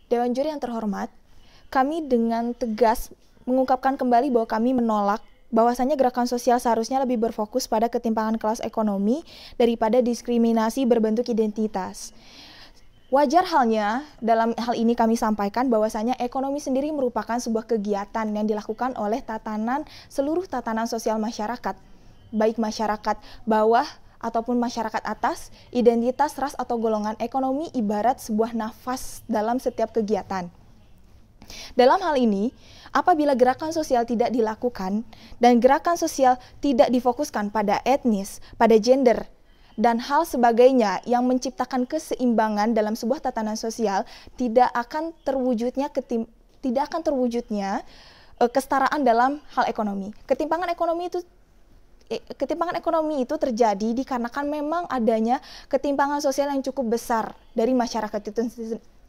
Dewan Juri yang terhormat, kami dengan tegas mengungkapkan kembali bahwa kami menolak bahwasanya gerakan sosial seharusnya lebih berfokus pada ketimpangan kelas ekonomi daripada diskriminasi berbentuk identitas. Wajar halnya dalam hal ini kami sampaikan bahwasanya ekonomi sendiri merupakan sebuah kegiatan yang dilakukan oleh seluruh tatanan sosial masyarakat, baik masyarakat bawah ataupun masyarakat atas. Identitas, ras atau golongan ekonomi ibarat sebuah nafas dalam setiap kegiatan. Dalam hal ini, apabila gerakan sosial tidak dilakukan dan gerakan sosial tidak difokuskan pada etnis, pada gender, dan hal sebagainya yang menciptakan keseimbangan dalam sebuah tatanan sosial, tidak akan terwujudnya kesetaraan dalam hal ekonomi. Ketimpangan ekonomi itu terjadi dikarenakan memang adanya ketimpangan sosial yang cukup besar dari masyarakat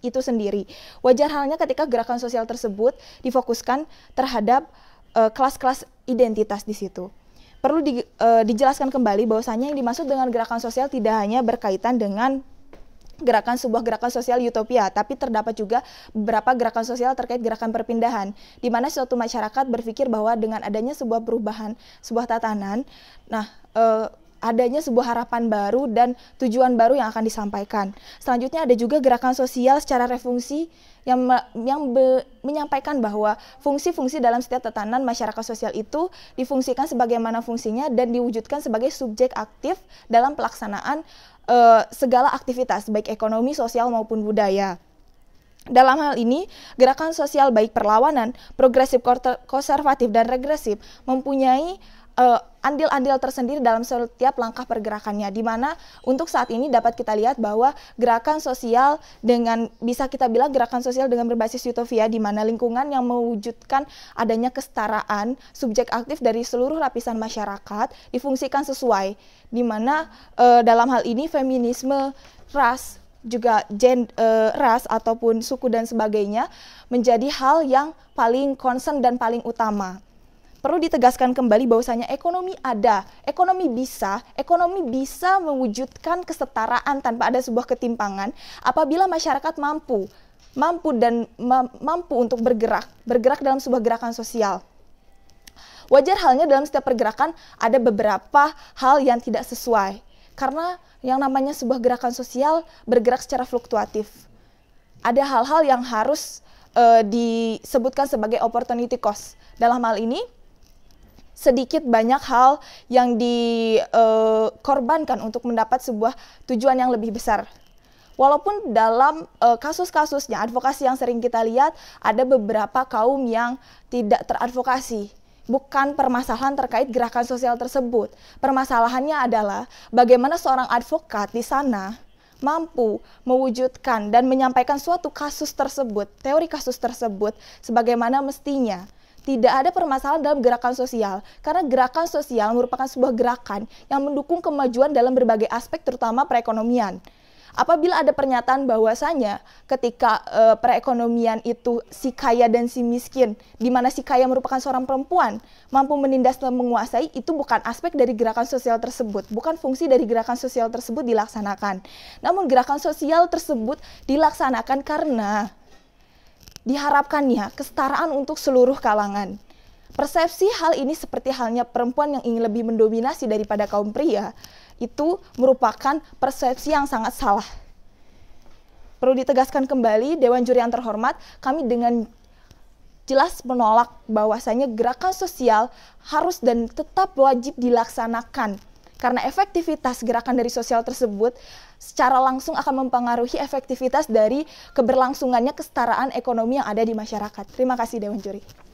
itu sendiri. Wajar halnya ketika gerakan sosial tersebut difokuskan terhadap kelas-kelas identitas di situ. Perlu dijelaskan kembali bahwasanya yang dimaksud dengan gerakan sosial tidak hanya berkaitan dengan sebuah gerakan sosial utopia, tapi terdapat juga beberapa gerakan sosial terkait gerakan perpindahan, di mana suatu masyarakat berpikir bahwa dengan adanya sebuah perubahan, sebuah tatanan, adanya sebuah harapan baru dan tujuan baru yang akan disampaikan. Selanjutnya ada juga gerakan sosial secara refungsi yang menyampaikan bahwa fungsi-fungsi dalam setiap tatanan masyarakat sosial itu difungsikan sebagaimana fungsinya dan diwujudkan sebagai subjek aktif dalam pelaksanaan segala aktivitas, baik ekonomi, sosial maupun budaya. Dalam hal ini, gerakan sosial baik perlawanan, progresif, konservatif, dan regresif mempunyai andil-andil tersendiri dalam setiap langkah pergerakannya, di mana untuk saat ini dapat kita lihat bahwa gerakan sosial bisa kita bilang gerakan sosial dengan berbasis utopia, di mana lingkungan yang mewujudkan adanya kesetaraan subjek aktif dari seluruh lapisan masyarakat difungsikan sesuai, di mana dalam hal ini feminisme, ras, juga ras ataupun suku dan sebagainya menjadi hal yang paling concern dan paling utama. Perlu ditegaskan kembali bahwasanya ekonomi bisa mewujudkan kesetaraan tanpa ada sebuah ketimpangan apabila masyarakat mampu untuk bergerak dalam sebuah gerakan sosial. Wajar halnya dalam setiap pergerakan ada beberapa hal yang tidak sesuai, karena yang namanya sebuah gerakan sosial bergerak secara fluktuatif. Ada hal-hal yang harus disebutkan sebagai opportunity cost. Dalam hal ini, sedikit banyak hal yang dikorbankan untuk mendapat sebuah tujuan yang lebih besar. Walaupun dalam kasus-kasusnya, advokasi yang sering kita lihat, ada beberapa kaum yang tidak teradvokasi. Bukan permasalahan terkait gerakan sosial tersebut. Permasalahannya adalah bagaimana seorang advokat di sana mampu mewujudkan dan menyampaikan suatu kasus tersebut, teori kasus tersebut, sebagaimana mestinya. Tidak ada permasalahan dalam gerakan sosial, karena gerakan sosial merupakan sebuah gerakan yang mendukung kemajuan dalam berbagai aspek, terutama perekonomian. Apabila ada pernyataan bahwasanya ketika perekonomian itu si kaya dan si miskin, di mana si kaya merupakan seorang perempuan, mampu menindas dan menguasai, itu bukan aspek dari gerakan sosial tersebut, bukan fungsi dari gerakan sosial tersebut dilaksanakan. Namun gerakan sosial tersebut dilaksanakan karena diharapkannya kesetaraan untuk seluruh kalangan. Persepsi hal ini seperti halnya perempuan yang ingin lebih mendominasi daripada kaum pria, itu merupakan persepsi yang sangat salah. Perlu ditegaskan kembali, Dewan Juri yang terhormat, kami dengan jelas menolak bahwasanya gerakan sosial harus dan tetap wajib dilaksanakan, karena efektivitas gerakan dari sosial tersebut secara langsung akan mempengaruhi efektivitas dari keberlangsungannya kesetaraan ekonomi yang ada di masyarakat. Terima kasih Dewan Juri.